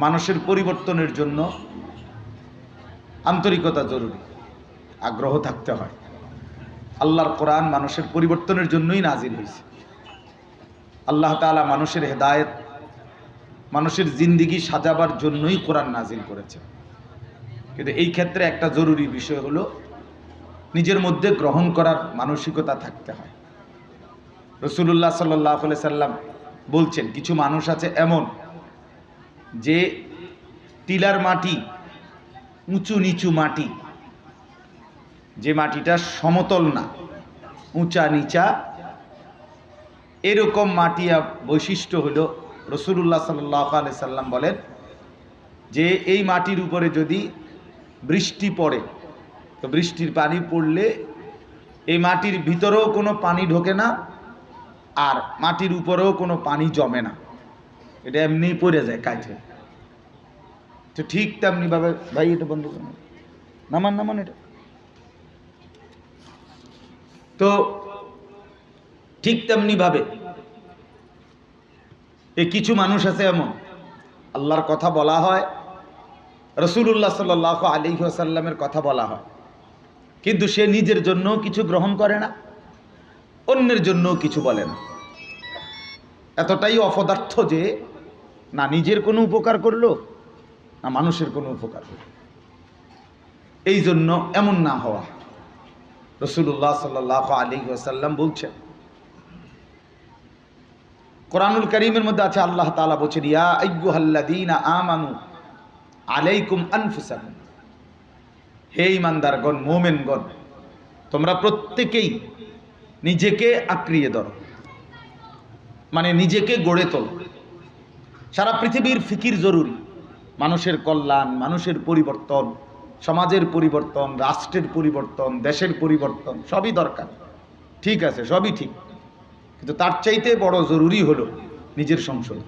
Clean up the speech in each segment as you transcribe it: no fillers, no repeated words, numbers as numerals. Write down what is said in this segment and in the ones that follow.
মানুষের পরিবর্তনের জন্য আন্তরিকতা জরুরি, আগ্রহ থাকতে হয়। আল্লাহর কোরআন মানুষের পরিবর্তনের জন্যই নাজিল হয়েছে। আল্লাহ তাআলা মানুষের হেদায়েত, মানুষের জিন্দেগি সাজাবার জন্যই কোরআন নাজিল করেছে। কিন্তু এই ক্ষেত্রে একটা জরুরি বিষয় হলো নিজের মধ্যে গ্রহণ করার মানসিকতা থাকতে হয়। রাসূলুল্লাহ সাল্লাল্লাহু আলাইহি সাল্লাম বলছেন, কিছু মানুষ আছে এমন যে টিলার মাটি, উঁচু নিচু মাটি, যে মাটিটা সমতল না, উঁচা নিচা, এরকম মাটিয়া বৈশিষ্ট্য হলো রাসূলুল্লাহ সাল্লাল্লাহু আলাইহি সাল্লাম বলেন যে এই মাটির উপরে যদি বৃষ্টি পড়ে তো বৃষ্টির পানি পড়লে এই মাটির ভিতরেও কোনো পানি ঢোকে না, আর মাটির উপরেও কোনো পানি জমে না, এটা এমনিই পড়ে যায় কাছে। তো ঠিক তেমনিভাবে, ভাই এটা বন্ধ করুন, নামান এটা। তো ঠিক তেমনিভাবে এই কিছু মানুষ আছে এমন, আল্লাহর কথা বলা হয়, রাসূলুল্লাহ সাল্লাল্লাহু আলাইহি ওয়াসাল্লামের কথা বলা হয়, কিন্তু সে নিজের জন্য কিছু গ্রহণ করে না, অন্যের জন্য কিছু বলে না। এতটাই অপদার্থ যে না নিজের কোনো উপকার করলো না মানুষের কোনো উপকার করলো। এই জন্য এমন না হওয়া। রাসূলুল্লাহ সাল্লাল্লাহু আলাইহি ওয়াসাল্লাম বলছেন, কোরআনুল কারীমের মধ্যে আছে, আল্লাহ তাআলা বলেছেন, ইয়া আইয়ুহাল্লাযীনা আমানু আলাইকুম আনফুসাকুম, হে ঈমানদারগণ, মুমিনগণ, তোমরা প্রত্যেকেই নিজেকে আঁকড়িয়ে ধরো, মানে নিজেকে গড়ে তোলো। সারা পৃথিবীর ফিকির জরুরি, মানুষের কল্যাণ, মানুষের পরিবর্তন, সমাজের পরিবর্তন, রাষ্ট্রের পরিবর্তন, দেশের পরিবর্তন, সবই দরকার, ঠিক আছে, সবই ঠিক, কিন্তু তার চাইতে বড় জরুরি হলো নিজের সংশোধন,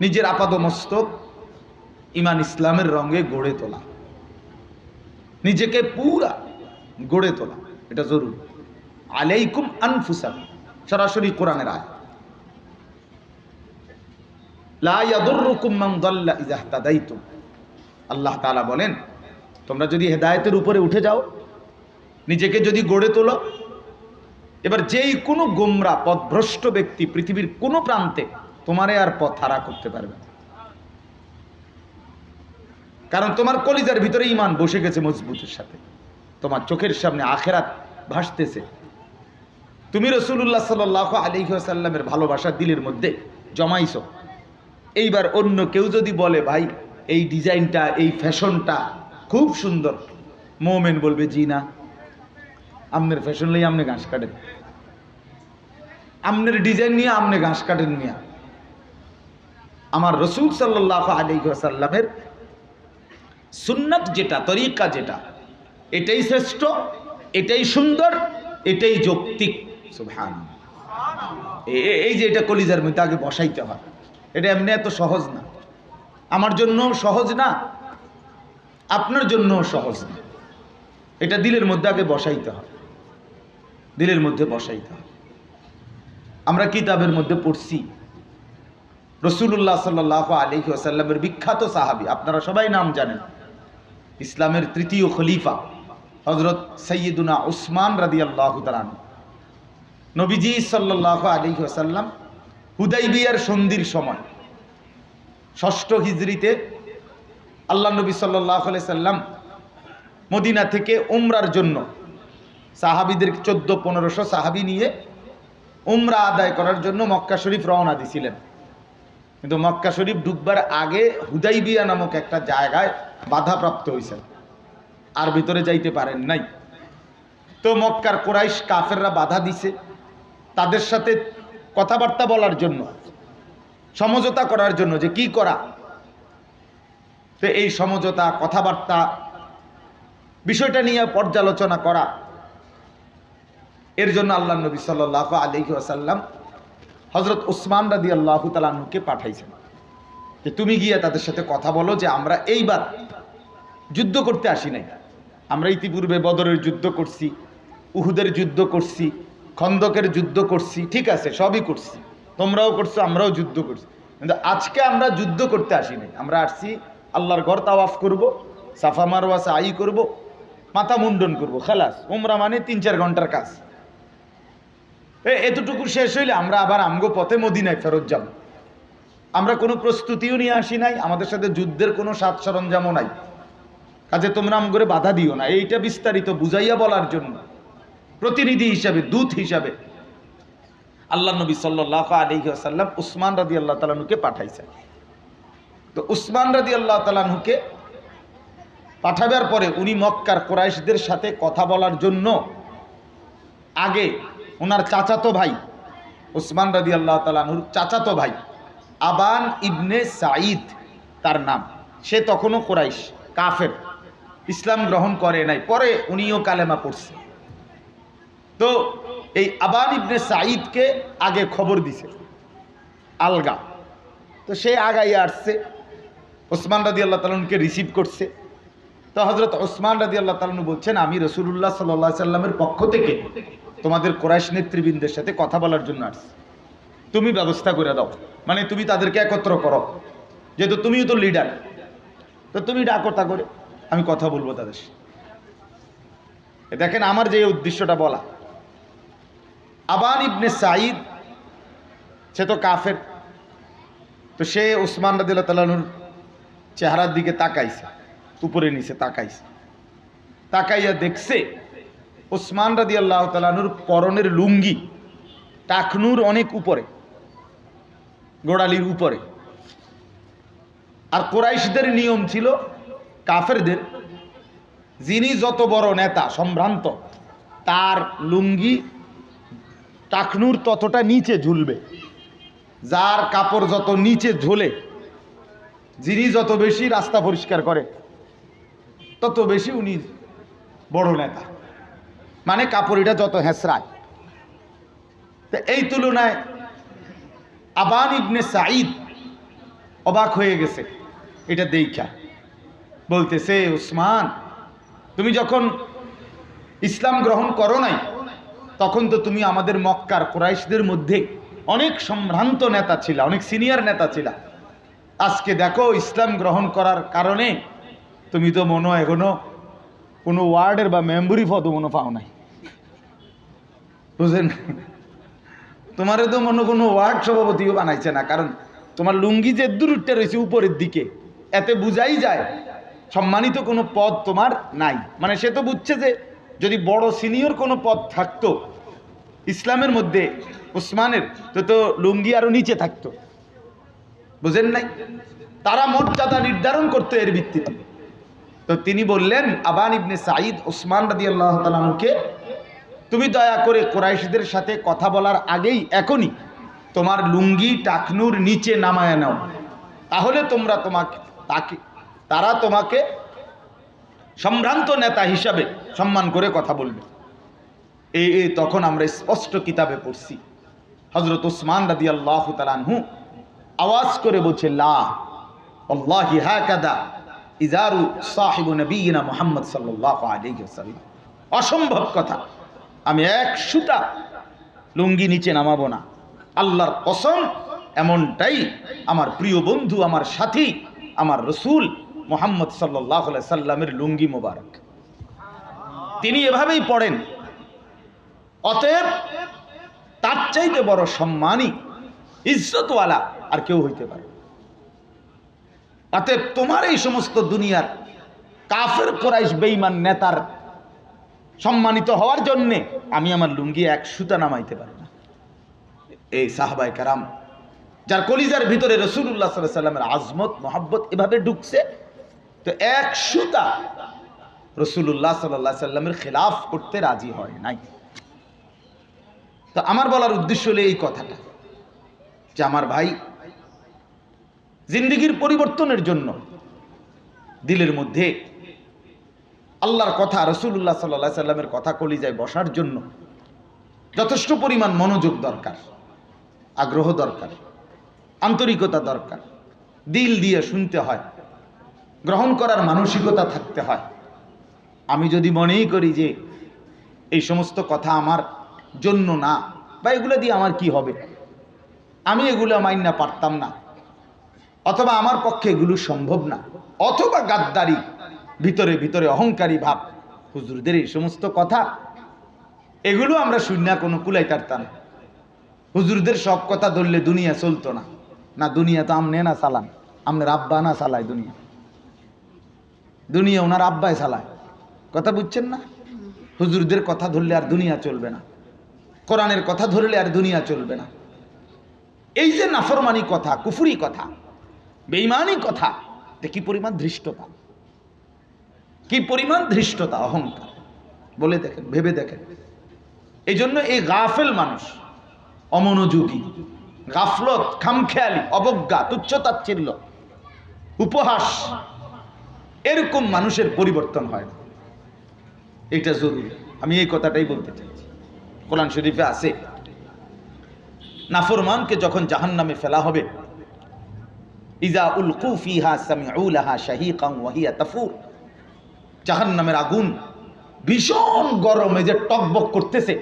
নিজের আপাদমস্তক ঈমান ইসলামের রঙে গড়ে তোলা, নিজেকে পুরা গড়ে তোলা, এটা জরুরি। আলাইকুম আনফুসাকুম, সরাসরি কোরআনের আয়াত, লা ইয়াদুররুকুম মান দাল্লা ইযা ইহতাদাইতুম। আল্লাহ তাআলা বলেন, তোমরা যদি হেদায়েতের উপরে উঠে যাও, নিজেকে যদি গড়ে তোলো, এবার যেই কোনো গোমরা পথভ্রষ্ট ব্যক্তি পৃথিবীর কোনো প্রান্তে তোমারে আর পথ হারা করতে পারবে না, কারণ তোমার কলিজার ভিতরে ঈমান বসে গেছে মজবুতের সাথে, তোমার চোখের সামনে আখিরাত ভাসতেছে, তুমি রাসূলুল্লাহ সাল্লাল্লাহু আলাইহি ওয়াসাল্লামের ভালোবাসা দিলের মধ্যে জমাইছো। এইবার অন্য কেউ যদি বলে, ভাই এই ডিজাইনটা, এই ফ্যাশনটা খুব সুন্দর, মুমিন বলবে, জি না, আমনের ফ্যাশন নিয়ে আমনে ঘাস কাটেন, আমনের ডিজাইন নিয়ে আমনে ঘাস কাটেন মিয়া। আমার রাসূল সাল্লাল্লাহু আলাইহি ওয়াসাল্লামের সুন্নাত যেটা, তরিকা যেটা, এটাই শ্রেষ্ঠ, এটাই সুন্দর, এটাই যৌক্তিক। সুবহানাল্লাহ। এই যে এটা কলিজার মধ্যে আগে বসাইতে হয়, এটা এমনি এত সহজ না, আমার জন্য সহজ না, আপনার জন্য সহজ না, এটা দিলের মধ্যে আগে বসাইতে হয়, দিলের মধ্যে বসাইতে হয়। আমরা কিতাবের মধ্যে পড়ছি, রাসূলুল্লাহ সাল্লাল্লাহু আলাইহি ওয়াসাল্লামের বিখ্যাত সাহাবী, আপনারা সবাই নাম জানেন, ইসলামের তৃতীয় খলিফা হযরত সাইয়্যিদুনা উসমান রাদিয়াল্লাহু তাআলা আনহু, নবীজি সাল্লাল্লাহু আলাইহি ওয়াসাল্লাম হুদাইবিয়ার সন্ধির সময় ৬ষ্ঠ হিজরিতে আল্লাহ নবী সাল্লাল্লাহু আলাইহি সাল্লাম মদিনা থেকে উমরার জন্য সাহাবীদের ১৪-১৫০০ সাহাবী নিয়ে উমরা আদায় করার জন্য মক্কা শরীফ রওনা দিয়েছিলেন। কিন্তু মক্কা শরীফ ঢুকবার আগে হুদাইবিয়া নামক একটা জায়গায় বাধাপ্রাপ্ত হয়েছেন, আর ভিতরে যাইতে পারেন নাই। তো মক্কার কুরাইশ কাফেররা বাধা দিছে, তাদের সাথে কথাবার্তা বলার জন্য, সমঝোতা করার জন্য যে কি করা। তো এই সমঝোতা, কথাবার্তা, বিষয়টা নিয়ে পর্যালোচনা করা, এর জন্য আল্লাহ নবী সাল্লাল্লাহু আলাইহি ওয়াসাল্লাম হযরত উসমান রাদিয়াল্লাহু তাআলা আনহুকে পাঠাইছেন যে তুমি গিয়ে তাদের সাথে কথা বলো যে আমরা এইবার যুদ্ধ করতে আসি নাই, আমরা ইতিপূর্বে বদরের যুদ্ধ করছি, উহুদের যুদ্ধ করছি, খন্দকের যুদ্ধ করছি, ঠিক আছে, সবই করছি, তোমরাও করছো, আমরাও যুদ্ধ করছি, কিন্তু আজকে আমরা যুদ্ধ করতে আসিনি, আমরা আসছি আল্লাহর ঘর তাওয়াফ করব, সাফা মারওয়া সাই করব, মাথা মুন্ডন করব, খালাস। উমরা মানে 3-4 ঘন্টার কাজ। এতটুকু শেষ হইলে আমরা আবার আমগো পথে মদিনায় ফেরত যাব। আমরা কোনো প্রস্তুতিও নিয়ে আসি নাই, আমাদের সাথে যুদ্ধের কোনো সাজ সরঞ্জামও নাই। কাজে তোমরা আমগরে বাধা দিও না, এইটা বিস্তারিত বুঝাইয়া বলার জন্য প্রতিনিধি হিসাবে, দূত হিসাবে আল্লাহ নবী সাল্লাল্লাহু আলাইহি ওয়াসাল্লাম উসমান রাদিয়াল্লাহু তাআলা আনহুকে পাঠাইছেন। তো উসমান রাদিয়াল্লাহু তাআলা আনহুকে পাঠাবার পরে উনি মক্কার কুরাইশদের সাথে কথা বলার জন্য আগে ওনার চাচাতো ভাই, উসমান রাদিয়াল্লাহু তাআলা আনহুর চাচাতো ভাই আবান ইবনে সাঈদ তার নাম, সে তখনও কুরাইশ, কাফের, ইসলাম গ্রহণ করে নাই, পরে উনিও কালেমা পড়ছে। তো এই আবান ইবনে সাঈদকে আগে খবর দিছে আলগা। তো সে আগাইয়া আসছে, ওসমান রাদিয়াল্লাহু তাআলা আনহুকে রিসিভ করছে। তো হযরত ওসমান রাদিয়াল্লাহু তাআলা আনহু বলছেন, আমি রাসূলুল্লাহ সাল্লাল্লাহু আলাইহি সাল্লামের পক্ষ থেকে তোমাদের কুরাইশ নেতৃবৃন্দের সাথে কথা বলার জন্য আসছি, তুমি ব্যবস্থা করে দাও, মানে তুমি তাদেরকে একত্র করো, যেহেতু তুমিও তো লিডার, তো তুমি ডাকো তা করে, আমি কথা বলবো তাদের সাথে। দেখেন আমার যে উদ্দেশ্যটা বলা, আবান ইবনে সাঈদ সে তো কাফের, তো সে ওসমান রাদিয়াল্লাহু তাআলা আনহুর চেহারার দিকে তাকাইছে, উপরে নিচে তাকাইছে, তাকাইয়া দেখছে ওসমান রাদিয়াল্লাহু তাআলা আনহুর পরনের লুঙ্গি টাকনুর অনেক উপরে, গোড়ালির উপরে। আর কুরাইশদের নিয়ম ছিল, কাফেরদের, যিনি যত বড় নেতা সম্ভ্রান্ত তার লুঙ্গি টাকনুর ততটা নিচে ঝুলবে, যার কাপড় যত নিচে ঝোলে, যিনি যত বেশি রাস্তা পরিষ্কার করে তত বেশি উনি বড় নেতা, মানে কাপড়িটা যত হেঁচড়ায়। তো এই তুলনায় আবান ইবনে সাঈদ অবাক হয়ে গেছে এটা দেখা, বলতেছে, উসমান তুমি যখন ইসলাম গ্রহণ করো নাই তখন তো তুমি আমাদের মক্কার কুরাইশদের মধ্যে অনেক সম্ভ্রান্ত নেতা ছিলা, অনেক সিনিয়র নেতা ছিলা। আজকে দেখো ইসলাম গ্রহণ করার কারণে তুমি তো মনে হয় এখনো কোনো ওয়ার্ডের বা মেম্বরি পদও মনে পাও নাই, বুঝলেন? তোমারে তো মনে কোনো ওয়ার্ড সভাপতিও বানাইছে না, কারণ তোমার লুঙ্গি যে দূরটা রয়েছে উপরের দিকে, এতে বুঝাই যায় সম্মানিত কোনো পদ তোমার নাই। মানে সে তো বুঝছে যে যদি বড় সিনিয়র কোনো পদ থাকতো ইসলামের মধ্যে উসমানের, তো লুঙ্গি আরো নিচে থাকতো, বুঝেন নাই? তারা মর্যাদা নির্ধারণ করতো এর ভিত্তিতে। তো তিনি বললেন, আবান ইবনে সাঈদ উসমান রাদিয়াল্লাহু তাআলা আনহুকে, তুমি দয়া করে কুরাইশদের সাথে কথা বলার আগেই এখনই তোমার লুঙ্গি টাকনুর নিচে নামায় নাও, তাহলে তারা তোমাকে সম্ভ্রান্ত নেতা হিসাবে সম্মান করে কথা বলবে। এই তখন আমরা স্পষ্ট কিতাবে পড়ছি, হযরত উসমান রাদিয়াল্লাহু তাআলা আনহু আওয়াজ করে বলছে, লা আল্লাহি হাকাদা ইজারু সাহিবু নবিয়িনা মুহাম্মদ সাল্লাল্লাহু আলাইহি ওয়াসাল্লাম, অসম্ভব কথা, আমি এক সুতা লুঙ্গি নিচে নামাবো না, আল্লাহর কসম এমনটাই আমার প্রিয় বন্ধু, আমার সাথী, আমার রসুল মুহাম্মদ সাল্লাল্লাহু আলাইহি সাল্লামের লুঙ্গি মোবারক, তিনি এভাবেই পড়েন। অতএব তার চাইতে বড় সম্মানী ইজ্জতওয়ালা আর কেউ হইতে পারে। অতএব তোমার এই সমস্ত দুনিয়ার কাফের কুরাইশ বেঈমান নেতার সম্মানিত হওয়ার জন্যে আমি আমার লুঙ্গি এক সুতা নামাইতে পারি না। এই সাহাবায়ে কেরাম যার কলিজার ভিতরে রাসূলুল্লাহ সাল্লাল্লাহু আলাইহি সাল্লামের আজমত মহব্বত এভাবে ঢুকছে, তো এক সুতা রাসূলুল্লাহ সাল্লাল্লাহু আলাইহি সাল্লামের খেলাফ করতে রাজি হয় নাই। তো আমার বলার উদ্দেশ্য হলো এই কথাটা, যে আমার ভাই, জিন্দেগির পরিবর্তনের জন্য দিলের মধ্যে আল্লাহর কথা, রাসূলুল্লাহ সাল্লাল্লাহু আলাইহি সাল্লামের কথা কলিজায় বসার জন্য যথেষ্ট পরিমাণ মনোযোগ দরকার, আগ্রহ দরকার, আন্তরিকতা দরকার, দিল দিয়ে শুনতে হয়, গ্রহণ করার মানসিকতা থাকতে হয়। আমি যদি মনেই করি যে এই সমস্ত কথা আমার জন্য না, বা এগুলো দিয়ে আমার কি হবে, আমি এগুলো মাইন্না পারতাম না, অথবা আমার পক্ষে এগুলো সম্ভব না, অথবা গাদ্দারি, ভিতরে ভিতরে অহংকারী ভাব। হুজুরদের এই সমস্ত কথা এগুলো আমরা শূন্য কোনো কুলাই তারতাম। হুজুরদের সব কথা ধরলে দুনিয়া চলতো না। না, দুনিয়া তো আমনে না চালান, আমনের আব্বা না চালায় দুনিয়া, দুনিয়া ওনার আব্বায় চালায়। কথা বুঝছেন না? হুজুরদের কথা ধরলে আর দুনিয়া চলবে না, কোরআনের কথা ধরলে আর দুনিয়া চলবে না। এই যে নাফরমানি কথা, কুফরি কথা, বেঈমানি কথা, কি পরিমাণ ধৃষ্টতা, কি পরিমাণ ধৃষ্টতা, অহংকার, বলে দেখেন, ভেবে দেখেন। এই জন্য এই গাফেল মানুষ, অমনোযোগী, গাফলত, খামখেয়ালি, অবজ্ঞা, তুচ্ছতাচ্ছিল্য, উপহাস, এরকম মানুষের পরিবর্তন হয় না। এটা জরুরি, আমি এই কথাটাই বলতে চাইছি। কোরআন শরীফে আছে, নাফরমানকে যখন জাহান্নামে ফেলা হবে, ইজা উলকু ফিহা সামিউ লাহা শাহীকান ওয়া হিয়া তাফুর, জাহান্নামের আগুন ভীষণ গরমে যে টকবক করতেছে,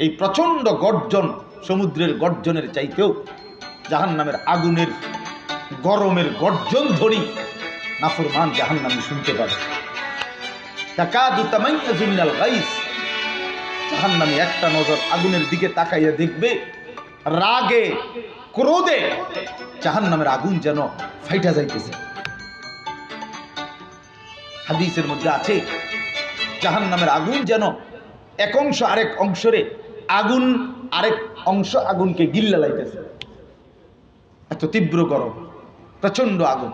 এই প্রচন্ড গর্জন, সমুদ্রের গর্জনের চাইতেও জাহান্নামের আগুনের গরমের গর্জন ধ্বনি নাফরমান জাহান্নামী শুনতে পাবে। তাকাদু তামাইয়াজু মিনাল গাইস, জাহান্নামী একটা নজর আগুনের দিকে তাকাইয়া দেখবে, রাগে ক্রোধে জাহান্নামের আগুন যেন ফাইটা যাইতেছে। হাদিসের মধ্যে আছে, জাহান্নামের আগুন যেন এক অংশ আরেক অংশরে আগুন, আরেক অংশ আগুনকে গিল্লা লাইতেছে, এত তীব্র গরম, প্রচন্ড আগুন।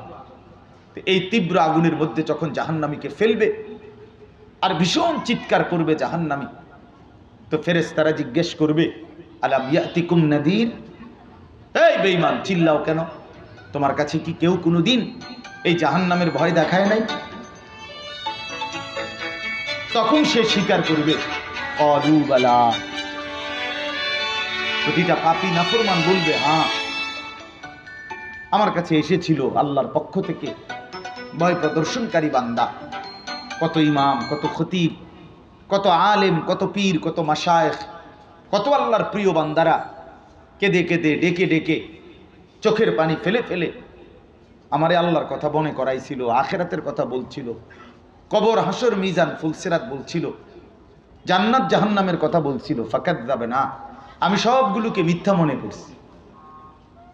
এই তীব্র আগুনের মধ্যে যখন জাহান্নামীকে ফেলবে আর ভীষণ চিৎকার করবে জাহান্নামী, তো ফেরেশতারা জিজ্ঞেস করবে, আলাম ইয়াতিকুম নাদির, এই বেঈমান চিল্লাও কেন, তোমার কাছে কি কেউ কোনোদিন এই জাহান্নামের ভয় দেখায় নাই? তখন সে স্বীকার করবে, ক্বালু বালা, প্রতিটা পাপী নাফরমান বলবে, হ্যাঁ আমার কাছে এসেছিল আল্লাহর পক্ষ থেকে ভয় প্রদর্শনকারী বান্দা। কত ইমাম, কত খতিব, কত আলেম, কত পীর, কত মাশায়েখ, কত আল্লাহর প্রিয় বান্দারা কেঁদে কেঁদে, ডেকে ডেকে, চোখের পানি ফেলে ফেলে আমারে আল্লাহর কথা মনে করাইছিল, আখিরাতের কথা বলছিল, কবর, হাসর, মিজান, ফুলসিরাত বলছিল, জান্নাত জাহান্নামের কথা বলছিল। ফাকাযযাবে না, আমি সবগুলোকে মিথ্যা মনে করছি।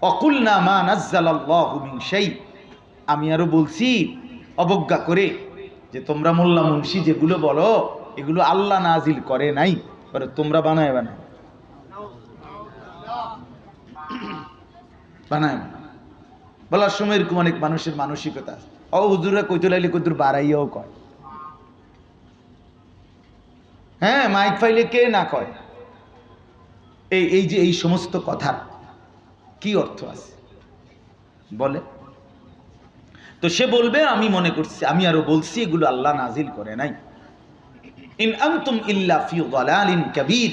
অকুলনা মা নাজ্জালাল্লাহু মিন শাই, আমি আরো বলছি অবজ্ঞা করে যে তোমরা মোল্লা মুন্সি যেগুলো বলো এগুলো আল্লাহ নাজিল করে নাই, পরে তোমরা বানায় বানায় বানায় বলার সময় এরকম অনেক মানুষের মানসিকতা আছে। ও হুজুরা কইতে লাইলে কইতুর বাড়াইয়াও কয়, হ্যাঁ মাইক ফাইলে কে না কয়। এই যে এই সমস্ত কথার কি অর্থ আছে বলে? তো সে বলবে, আমি মনে করছি, আমি আরো বলছি এগুলো আল্লাহ নাজিল করে নাই। ইন আনতুম ইল্লা ফি যালালিন কাবীর,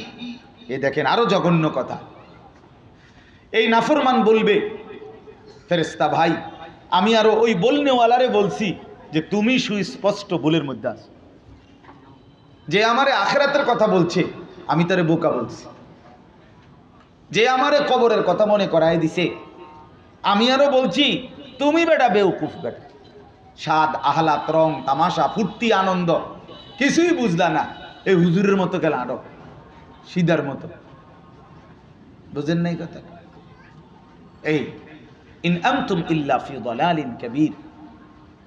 এই দেখেন আরো জঘন্য কথা। এই নাফরমান বলবে, ফেরেশতা ভাই আমি আরো ওই বলনেওয়ালারে বলছি যে তুমি সুস্পষ্ট ভুলের মধ্যে আছো, যে আমারে আখিরাতের কথা বলছে আমি তারে বোকা বলছি, যে আমারে কবরের কথা মনে করায় দিছে আমি আরো বলছি তুমি বেটা বেউকুফ বেটা, স্বাদ, আহলাদ, রং, তামাশা, ফুর্তি, আনন্দ কিছুই বুঝলা না, এই হুজুরের মতো গেল আটক, সিদার মতো। বুঝেন নাই কথা? এই ইন আনতুম ইল্লা ফি যালালিন কাবীর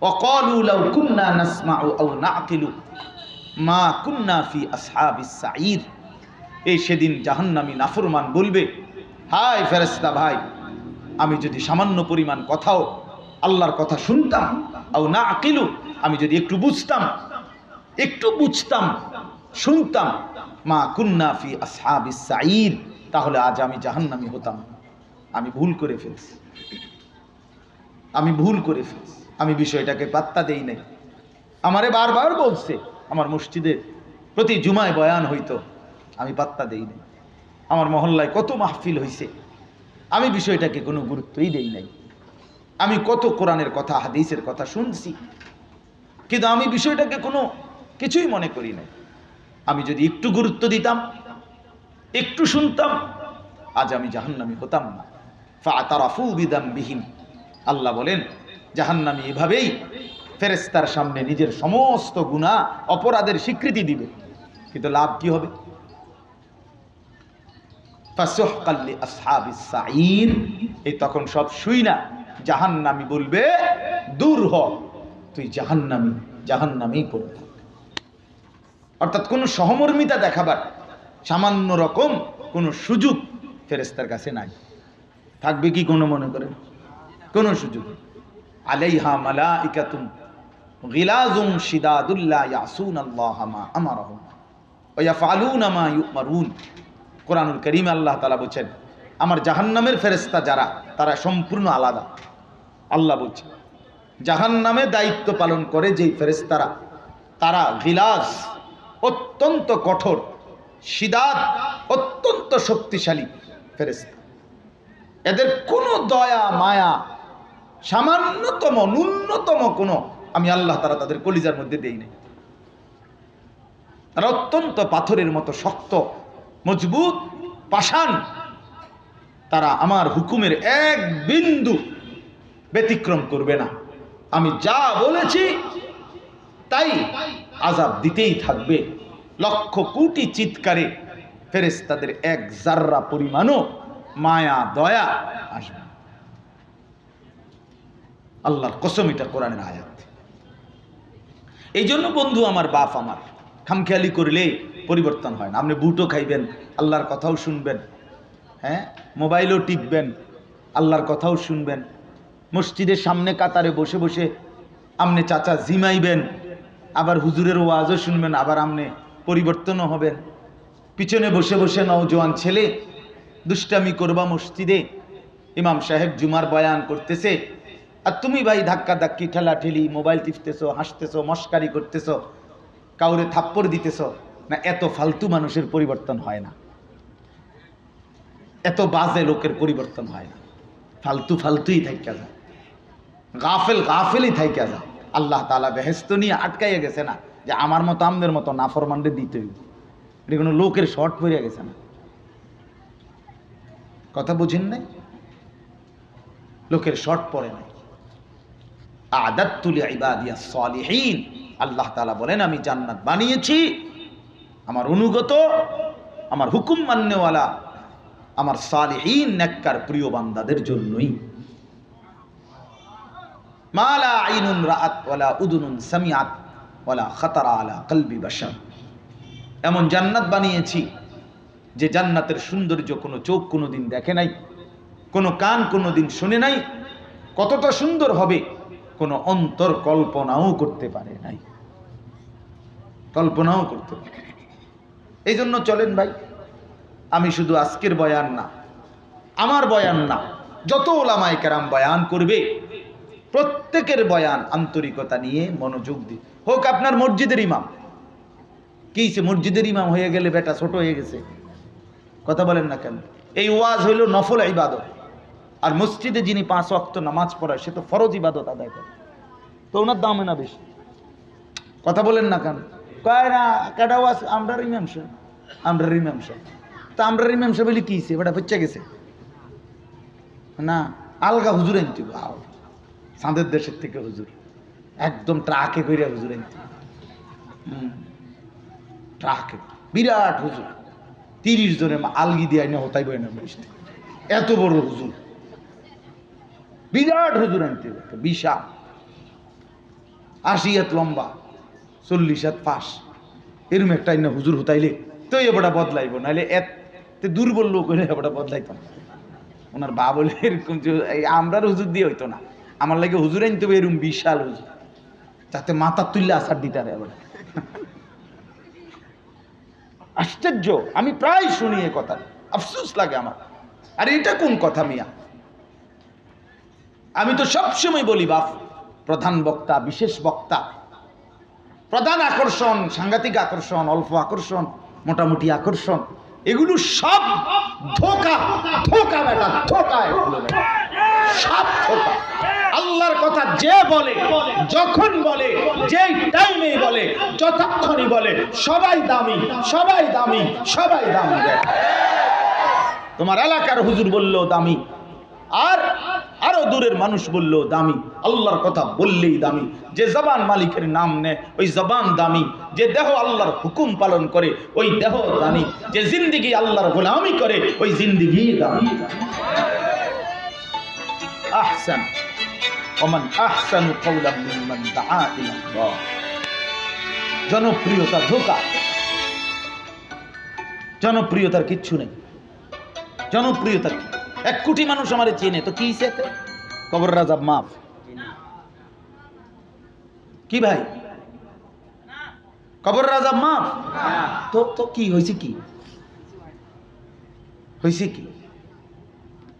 ওয়া ক্বালু লাউ কুন্না নাসমাউ আও নাকিলু মা কুন্না ফি আসহাবিস সাঈর। এই সেদিন জাহান্নামী নাফরমান বলবে, হায় ফেরেশতা ভাই আমি যদি সামান্য পরিমাণ কথাও আল্লাহর কথা শুনতাম, আও নাকিলু, আমি যদি একটু বুঝতাম শুনতাম, মা কুন্না ফি আসহাবিস সাঈর, তাহলে আজ আমি জাহান্নামী হতাম। আমি ভুল করে ফেলছি, আমি বিষয়টাকে পাত্তা দেই নাই। আমারে বারবার বলছে, আমার মসজিদে প্রতি জুমায় বয়ান হইতো, আমি পাত্তা দেই নাই। আমার মহল্লায় কত মাহফিল হইছে, আমি বিষয়টাকে কোনো গুরুত্বই দেই নাই। আমি কত কোরআনের কথা, হাদিসের কথা শুনছি, কিন্তু আমি বিষয়টাকে কোনো কিছুই মনে করি নাই। আমি যদি একটু গুরুত্ব দিতাম, একটু শুনতাম, আজ আমি জাহান্নামী হতাম না। ফাতারাফু বিযামবিহিম, আল্লাহ বলেন জাহান্নামী এভাবেই ফেরেশতার সামনে নিজের সমস্ত গুনাহ অপরাধের স্বীকৃতি দিবে, কিন্তু লাভ কি হবে? ফাসুহকাল লিআসহাবিস সাঈর, এই তখন সব শুই না জাহান্নামী বলবে দূর হ, তুই জাহান্নামী, জাহান্নামেই পড়ে থাক। অর্থাৎ কোনো সহমর্মিতা দেখাবার সামান্য রকম কোনো সুযোগ ফেরেশতার কাছে নাই। থাকবে কি কোনো মনে করেন? কোনো সুযোগ। আলাইহা মালাইকাতুন গিলাজুন শিদাদুল লা ইয়াসুনাল্লাহা মা আমারহুম ওয়া ইয়াফআলুনা মা ইউমারুন। কোরআনুল কারীমে আল্লাহ তাআলা বলেন আমার জাহান্নামের ফেরেশতা যারা, তারা সম্পূর্ণ আলাদা। আল্লাহ বলছেন জাহান্নামে দায়িত্ব পালন করে যেই ফেরেশতারা, তারা গিলাজ অত্যন্ত কঠোর, শিদাদ অত্যন্ত শক্তিশালী ফেরেশতা। এদের কোনো দয়া মায়া সামান্যতম ন্যূনতম কোনো আমি আল্লাহ তাআলা তাদের কলিজার মধ্যে দেই নাই। তারা অত্যন্ত পাথরের মতো শক্ত, মজবুত, পাষাণ। তারা আমার হুকুমের এক বিন্দু ব্যতিক্রম করবে না। আমি যা বলেছি তাই আযাব দিতেই থাকবে। লক্ষ কোটি চিৎকারে ফেরেশতাদের এক জাররা পরিমাণও মায়া দয়া আসবে। আল্লাহর কসম, এটা কোরআনের আয়াত। এই জন্য বন্ধু আমার, বাপ আমার, খামখেয়ালি করলে পরিবর্তন হয় না। আপনি বুটও খাইবেন, আল্লাহর কথাও শুনবেন, হ্যাঁ, মোবাইলও টিপবেন, আল্লাহর কথাও শুনবেন, মসজিদের সামনে কাতারে বসে বসে আপনি চাচা জিমাইবেন, আবার হুজুরের ওয়াজও শুনবেন, আবার আপনি পরিবর্তনও হবেন। পিছনে বসে বসে নওজোয়ান ছেলে দুষ্টামি করবা মসজিদে, ইমাম সাহেব জুমার বয়ান করতেছে, আর তুমি ভাই ধাক্কা ধাক্কি ঠেলাঠেলি মোবাইল টিপতেছো, হাসতেছো, মস্কারি করতেছো, কাউরে থাপ্পড় দিতেছো না। এত ফালতু মানুষের পরিবর্তন হয় না, এত বাজে লোকের পরিবর্তন হয় না। ফালতু ফালতুই থাইকা যায়, গাফেল গাফেলই থাইকা যায়। আল্লাহ তাআলা বেহেশত নিয়ে আটকাইয়া গেছে না যে আমার মতো আমদের মতো নাফরমানদের দিতে হইব। এটা কোনো লোকের শর্ট পড়িয়া গেছে না। কথা বুঝেন নাই? লোকের শর্ট পড়ে নাই। আ'দাততু লিইবাদিয়াস সালিহিন, আল্লাহ তাআলা বলেন আমি জান্নাত বানিয়েছি আমার অনুগত, আমার হুকুম মাননেওয়ালা, আমার সালিহিন নেককার প্রিয় বান্দাদের জন্যই। মা লা আইনুন রাআত ওয়ালা উযুনুন সামিআত ওয়ালা খাতারা আলা কলবি বাশার। এমন জান্নাত বানিয়েছি যে জান্নাতের সৌন্দর্য কোনো চোখ কোনোদিন দেখে নাই, কোনো কান কোনোদিন শুনে নাই। কতটা সুন্দর হবে কোনো অন্তর কল্পনাও করতে পারে নাই, কল্পনাও করতে পারে। এই জন্য চলেন ভাই, আমি শুধু আজকের বয়ান না, আমার বয়ান না, যত ওলামায়ে কেরাম বয়ান করবে প্রত্যেকের বয়ান আন্তরিকতা নিয়ে মনোযোগ দিয়ে হোক। আপনার মসজিদের ইমাম কি মসজিদের ইমাম হয়ে গেলে বেটা ছোট হয়ে গেছে? কথা বলেন না কেন? এই ওয়াজ হইল নফল ইবাদত, আর মসজিদে যিনি 5 ওয়াক্ত নামাজ পড়ায় সে তো ফরজ ইবাদত আদায় করে, তো ওনার দামে না বেশি। কথা বলেন না কেন? কয় না কেডা ওয়াজ আমরার ইমাম সাহেব, আমরার ইমাম সাহেব। তা আমরার ইমাম সাহেব বলি কি হইছে? বেটা পচে গেছে না, আলগা হুজুর আনতে চাঁদের দেশের থেকে হুজুর, একদম ট্রাকে করে হুজুর আনতে, ট্রাকে বিরাট হুজুর, 30 জনে আলগি দিয়ে আইনা হতাই বই না, এত বড় হুজুর, বিরাট হুজুর আনতে, বিশাল, 80 হাত লম্বা, 40 হাত পাশ, এরম একটা আইনা হুজুর হতাইলে তো এবারটা বদলাইব, নাহলে এত দুর্বল লোক হইলে এবারটা বদলাইতাম। ওনার বা বলে এরকম আমরার হুজুর দিয়ে হইতো না, আমার লাগে হুজুর আনতে হবে এরকম বিশাল হুজুর, যাতে মাথা তুললে আসার দিতে পারে। এবার আশ্চর্য, আমি প্রায় শুনি এ কথা, আফসোস লাগে আমার। আর এটা কোন কথা মিয়া? আমি তো সবসময় বলি বাপ, প্রধান বক্তা, বিশেষ বক্তা, প্রধান আকর্ষণ, সাংঘাতিক আকর্ষণ, অল্প আকর্ষণ, মোটামুটি আকর্ষণ, এগুলো সব ধোঁকা, ধোঁকা বেটা, ধোঁকা, এগুলো সব ধোঁকা। আল্লাহর কথা যে বলে, যখন বলে, যেই টাইমে বলে, যতক্ষণই বলে, সবাই দামি, সবাই দামি, সবাই দামি। তোমার এলাকার হুজুর বললেও দামি, আর বড় দূরের মানুষ বললেও দামি, আল্লাহর কথা বললেই দামি। যে জবান মালিকের নাম নেয় ওই জবান দামি, যে দেহ আল্লাহর হুকুম পালন করে ওই দেহ দামি, যে জিন্দেগি আল্লাহর গোলামি করে ওই জিন্দেগি দামি। আহসান ওমান আহসানু কওলাম মিম্মান দাআ ইলাল্লাহ। জনপ্রিয়তা ধোঁকা, জনপ্রিয়তার কিচ্ছু নেই। জনপ্রিয়তা 1 কোটি মানুষ আমারে চেনে তো কি হইছে? কবর রাজাব মাফ কি ভাই? কবর রাজাব মাফ তো তো কি হয়েছে? কি হয়েছে? কি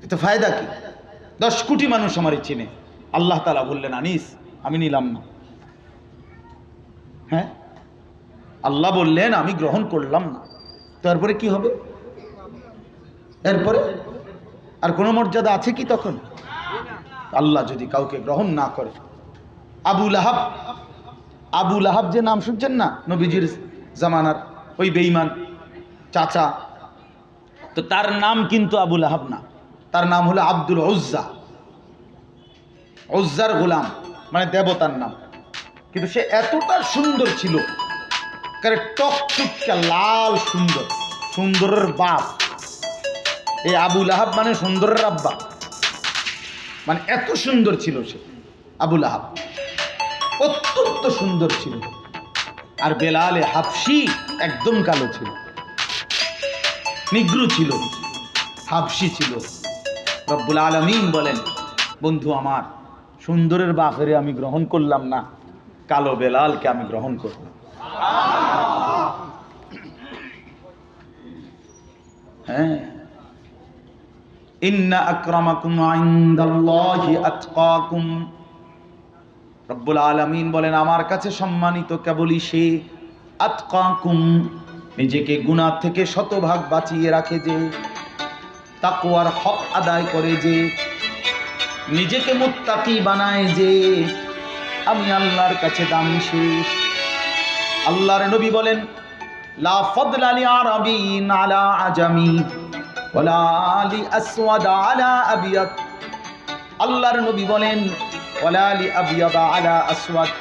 এতে ফায়দা কি? 10 কোটি মানুষ আমারে চেনে, আল্লাহ তাআলা বললেন আনিস আমি নিলাম না। হ্যাঁ, আল্লাহ বললেন আমি গ্রহণ করলাম না। তারপরে কি হবে? এরপরে আর কোনো মর্যাদা আছে কি তখন? আল্লাহ যদি কাউকে গ্রহণ না করে, আবু লাহাব, আবু লাহাব যে নাম শুনছেন না নবীজির জামানার ওই বেঈমান চাচা, তো তার নাম কিন্তু আবু লাহাব না, তার নাম হলো আব্দুল উজ্জা। উজ্জার গোলাম মানে দেবতার নাম। কিন্তু সে এতটা সুন্দর ছিল, টকটুকা লাল সুন্দর, সুন্দরের বাপ। এই আবু লাহাব মানে সুন্দরের আব্বা, মানে এত সুন্দর ছিল সে। আবু লাহাব অত্যন্ত সুন্দর ছিল। আর বেলালে হাবশি একদম কালো ছিল, নিগ্রু ছিল, হাবশি ছিল। রব্বুল আলামিন বলেন বন্ধু আমার, সুন্দরের বাপেরে আমি গ্রহণ করলাম না, কালো বেলালকে আমি গ্রহণ করলাম। হ্যাঁ, ইন্না আকরামাকুম ইনদাল্লাহি আতকাকুম। রব্বুল আলামিন বলেন আমার কাছে সম্মানিত কেবলই সে আতকাকুম, নিজেকে গুনাহ থেকে শতভাগ বাঁচিয়ে রাখে, যে তাকওয়ার হক আদায় করে, যে নিজেকে মুত্তাকি বানায়, যে আমি আল্লাহর কাছে দামি শেষ। আল্লাহর নবী বলেন লা ফাদলা লি আরাবিন আলা আজামি ওয়ালা লি আসওয়াদ আলা আবিয়াদ। আল্লাহর নবী বলেন ওয়ালা লি আবিয়াদ আলা আসওয়াদ,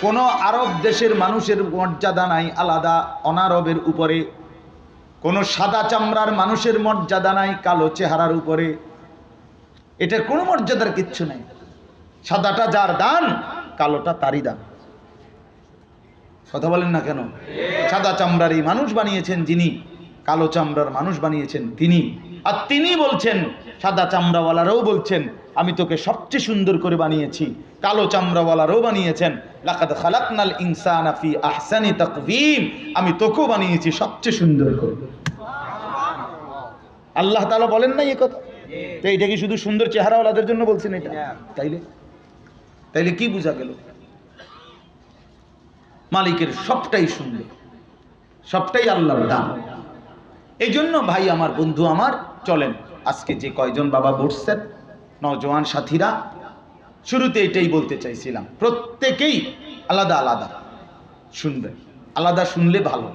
কোন আরব দেশের মানুষের মর্যাদা নাই আলাদা অনারবের উপরে, কোন সাদা চামড়ার মানুষের মর্যাদা নাই কালো চেহারার উপরে। এটার কোনো মর্যাদার কিচ্ছু নাই। সাদাটা যার দান, কালোটা তারই দান। কথা বলেন না কেন? সাদা চামড়ার এই মানুষ বানিয়েছেন যিনি, কালো চামড়ার মানুষ বানিয়েছেন তিনি। আর তিনি বলছেন, সাদা চামড়াওয়ালারাও বলছেন আমি তোকে সবচেয়ে সুন্দর করে বানিয়েছি, কালো চামড়াওয়ালারাও বানিয়েছেন লাকাদ খালাকনাল ইনসানা ফি আহসানি তাকওয়িম, আমি তোকেও বানিয়েছি সবচেয়ে সুন্দর করে। আল্লাহ তাআলা বলেন না এই কথা? তো এটা কি শুধু সুন্দর চেহারাওয়ালাদের জন্য বলছেন এটা? তাইলে কি বোঝা গেল? মালিকের সবটাই সুন্দর, সবটাই আল্লাহর দান। এই জন্য ভাই আমার, বন্ধু আমার, চলেন আজকে যে কয়জন বাবা বসছেন নওজোয়ান সাথীরা, শুরুতে এটাই বলতে চাইছিলাম, প্রত্যেকেই আলাদা আলাদা শুনবেন। আলাদা শুনলে ভালো,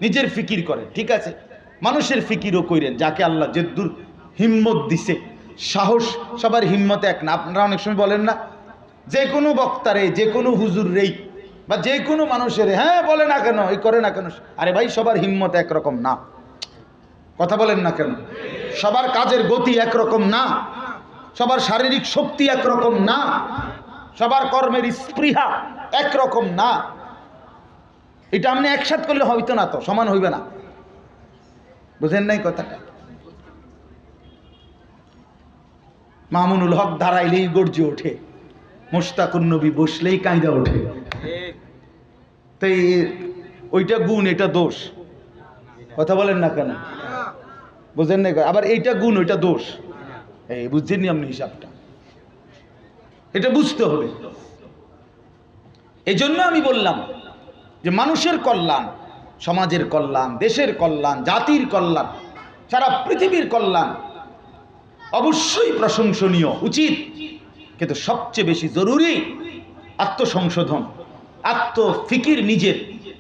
নিজের ফিকির করেন, ঠিক আছে, মানুষের ফিকিরও কইরেন, যাকে আল্লাহ যেদুর হিম্মত দিছে। সাহস সবার হিম্মত এক না। আপনারা অনেক সময় বলেন না, যে কোনো বক্তারে, যে কোনো হুজুর রেই বা যে কোনো মানুষের, হ্যাঁ বলে না কেন, এই করে না কেন, আরে ভাই সবার হিম্মত একরকম না। কথা বলেন না কেন? সবার কাজের গতি একরকম না, সবার শারীরিক শক্তি একরকম না, সবার কর্মের স্পৃহা একরকম না। এটা আপনি একসাথ করলে হইতো না, তো সমান হইবে না। বুঝেন নাই কথাটা? মামুনুল হক দাঁড়াইলেই গর্জে ওঠে, মোশতাকুন নবী বসলেই কাঁদা ওঠে। তাই ওইটা গুণ, এটা দোষ। কথা বলেন না কেন? বুঝেন নাই? আবার এইটা গুণ, ওইটা দোষ। এই বুঝছেননি আপনি হিসাবটা? এটা বুঝতে হবে। এই জন্য আমি বললাম যে মানুষের কল্যাণ, সমাজের কল্যাণ, দেশের কল্যাণ, জাতির কল্যাণ, সারা পৃথিবীর কল্যাণ অবশ্যই প্রশংসনীয়, উচিত, কিন্তু সবচেয়ে বেশি জরুরি আত্মসংশোধন, আত্মফিকির নিজের,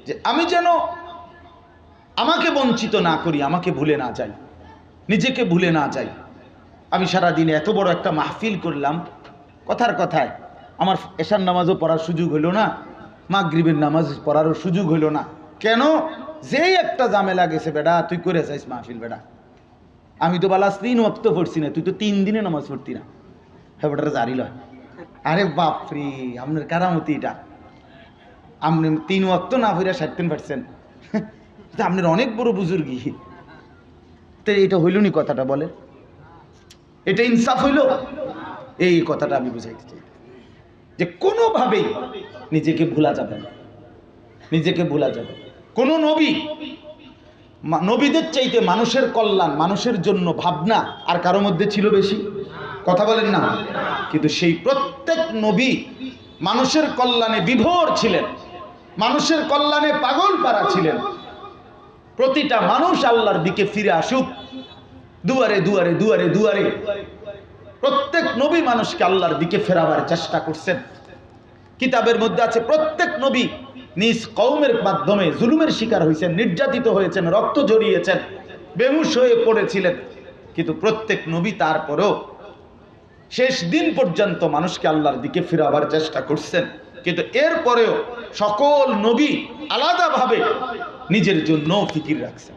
যে আমি যেন আমাকে বঞ্চিত না করি, আমাকে ভুলে না যাই, নিজেকে ভুলে না যাই। আমি সারা দিনে এত বড় একটা মাহফিল করলাম, কথার কথায় আমার এশার নামাজও পড়ার সুযোগ হলো না, মাগরিবের নামাজ পড়ারও সুযোগ হলো না। কেন? যেই একটা ঝামেলা গেছে, বেটা তুই করে চাইস মাহফিল, বেটা আমি তো বালাস 3 ওয়াক্ত পড়ছি না, তুই তো 3 দিনে নামাজ পড়তি না, হ্যাঁ বেটার জারি লয়। আরে বাপরে, আপনার কারামতি এটা, আপনি 3 ওয়াক্ত না পড়ে 60% আপনার অনেক বড় বুজুর্গি। তো এটা হইল নি কথাটা, বলে এটা ইনসাফ হইল? এই কথাটা আমি বুঝাইতে চাই যে কোনোভাবেই নিজেকে ভুলা যাবে না, নিজেকে ভুলা যাবে। কোন নবী, নবীদের চাইতে মানুষের কল্যাণ, মানুষের জন্য ভাবনা আর কারো মধ্যে ছিল বেশি? কথা বলেন না? কিন্তু সেই প্রত্যেক নবী মানুষের কল্যাণে বিভোর ছিলেন, মানুষের কল্যাণে পাগল পারা ছিলেন। প্রতিটা মানুষ আল্লাহর দিকে ফিরে আসুক, দুয়ারে দুয়ারে দুয়ারে দুয়ারে প্রত্যেক নবী মানুষকে আল্লাহর দিকে ফেরাবার চেষ্টা করছেন। কিতাবের মধ্যে আছে প্রত্যেক নবী নিজ কওমের মাধ্যমে জুলুমের শিকার হয়েছেন, নির্যাতিত হয়েছেন, রক্ত ঝরিয়েছেন, বেহুশ হয়ে পড়েছিলেন, কিন্তু প্রত্যেক নবী তারপরেও শেষ দিন পর্যন্ত মানুষকে আল্লাহর দিকে ফেরাবার চেষ্টা করছেন। কিন্তু এরপরেও সকল নবী আলাদাভাবে নিজের জন্য ফিকির রাখছেন,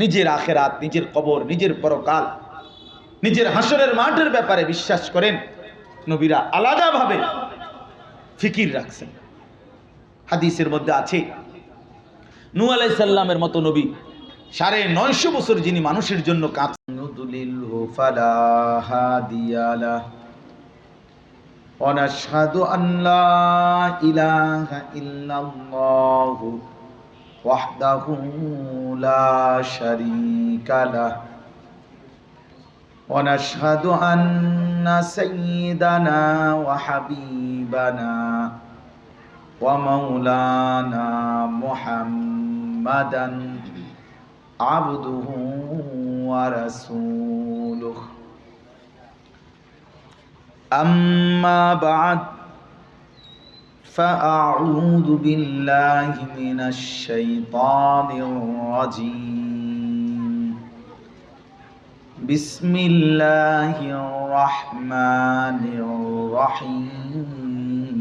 নিজের আখেরাত, নিজের কবর, নিজের পরকাল, নিজের হাসরের মাঠের ব্যাপারে বিশ্বাস করেন। নবীরা আলাদাভাবে ফিকির রাখছেন। হাদিসের মধ্যে আছে নূহ আলাইহিস সালামের মতো নবী 950 বছর যিনি মানুষের জন্য কাঁদছেন, ফালা হাদিয়া লাহু ওয়া নাশহাদু আন লা ইলাহা ইল্লাল্লাহু ওয়াহদাহু লা শারীকা লাহু ওয়া নাশহাদু আন্না সাইয়্যিদানা ওয়া হাবিবানা ওয়া মাওলানা মুহাম্মাদান আবদুহু ওয়া রাসূলুহু। আম্মা বা'দ فأعوذ بالله من الشيطان الرجيم. بسم الله الرحمن الرحيم.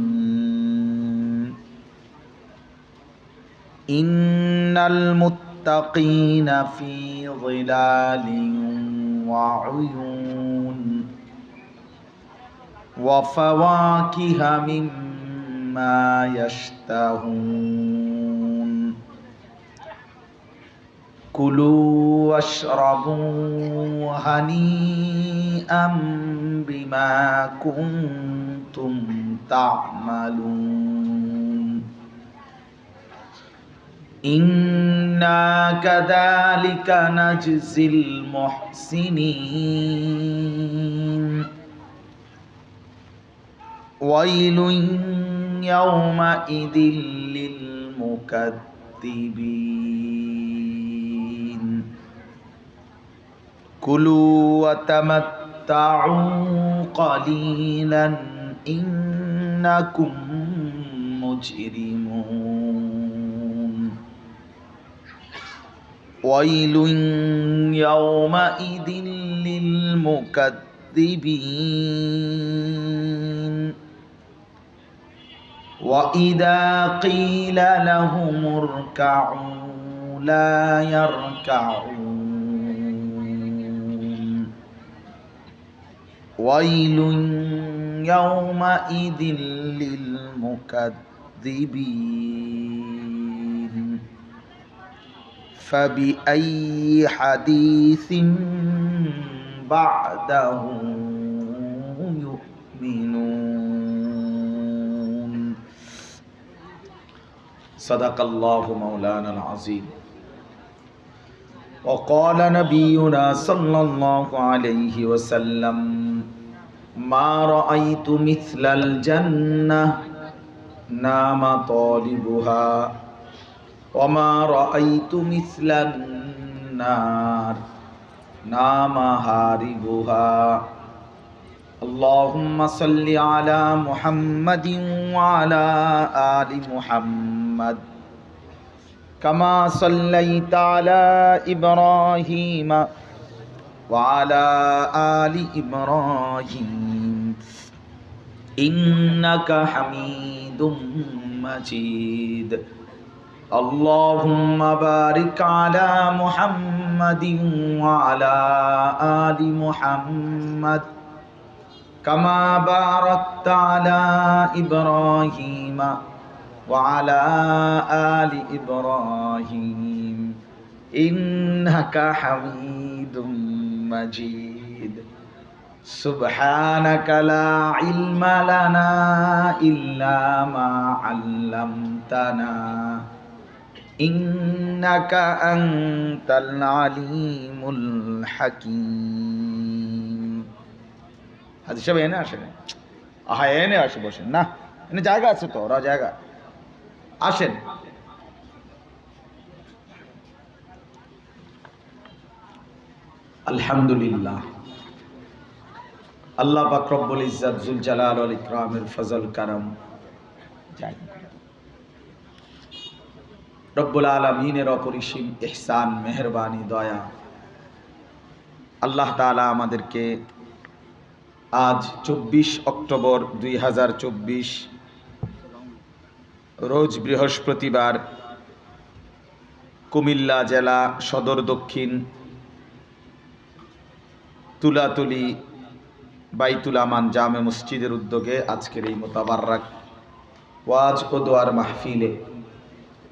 إن المتقين في ظلال وعيون وفواكه مما يشتهون كلوا واشربوا هنيئا بما كنتم تعملون إنا كذلك نجزي المحسنين ويل يومئذ للمكذبين كلوا وتمتعوا قليلا إنكم مجرمون ويل يومئذ للمكذبين وإذا قيل لهم اركعوا لا يركعون ويل يومئذ للمكذبين فبأي حديث بعده يؤمنون صدق الله مولانا العظيم وقال نبينا صلى الله عليه وسلم ما رأيت مثل الجنة نام طالبها وما رأيت مثل النار نام هاربها اللهم صل على محمد وعلى آل محمد كما صليت على إبراهيم وعلى آل إبراهيم إنك حميد مجيد اللهم بارك على محمد وعلى آل محمد كما باركت على إبراهيم وعلى آل إبراهيم إنك حميد مجيد سبحانك لا علم لنا إلا ما علمتنا إنك أنت العليم الحكيم হাজি সাহেব এনে আসেন এনে আসে বসেন না এনে জায়গা আছে তো ওরা জায়গা আসেন আলহামদুলিল্লাহ আল্লাহ পাক রব্বুল ইজ্জত জুল জালাল ওয়াল ইকরামের ফজল করম রব্বুল আলামিনের অপরিসীম ইহসান মেহেরবানি দয়া আল্লাহ তাআলা আমাদেরকে আজ 24 অক্টোবর 2024 রোজ বৃহস্পতিবার কুমিল্লা জেলা সদর দক্ষিণ তুলাতুলি বাইতুল আমান জামে মসজিদের উদ্যোগে আজকের এই মোতাবারক ওয়াজ ও দোয়ার মাহফিলে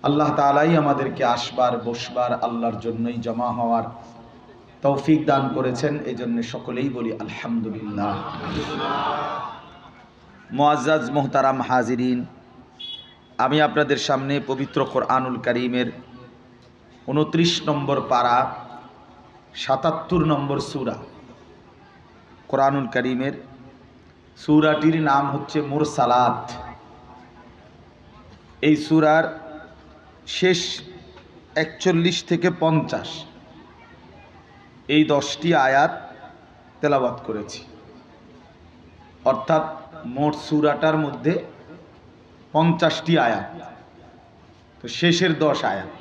আল্লাহ তাআলাই আমাদেরকে আসবার বসবার আল্লাহর জন্যই জমা হওয়ার তৌফিক দান করেছেন এই জন্য সকলেই বলি আলহামদুলিল্লাহ মুআজ্জাজ মুহতারাম হাজিরিন আমি আপনাদের সামনে পবিত্র কোরআনুল কারীমের 29 নম্বর পারা 77 নম্বর সূরা কোরআনুল কারীমের সূরাটির নাম হচ্ছে মুরসালাত এই সূরার শেষ 41 থেকে 50 এই 10টি আয়াত তেলাওয়াত করেছি অর্থাৎ মোট সূরাটার মধ্যে 50টি আয়াত তো শেষের 10 আয়াত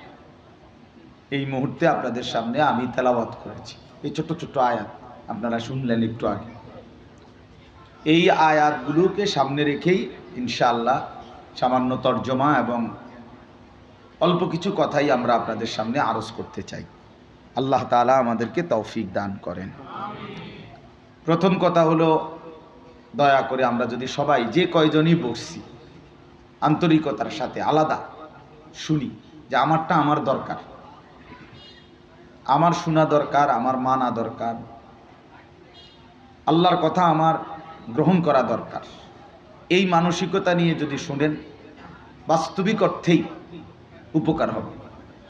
এই মুহূর্তে আপনাদের সামনে আমি তেলাওয়াত করেছি এই ছোট ছোট আয়াত আপনারা শুনলেন একটু আগে এই আয়াতগুলোকে সামনে রেখেই ইনশাআল্লাহ সামান্য তরজমা এবং অল্প কিছু কথাই আমরা আপনাদের সামনে আরজ করতে চাই আল্লাহ তাআলা আমাদেরকে তৌফিক দান করেন প্রথম কথা হলো দয়া করে আমরা যদি সবাই যে কয়জনই বসছি আন্তরিকতার সাথে আলাদা শুনি যে আমারটা আমার দরকার আমার শোনা দরকার আমার মানা দরকার আল্লাহর কথা আমার গ্রহণ করা দরকার এই মানসিকতা নিয়ে যদি শুনেন বাস্তবিক অর্থেই উপকার হবে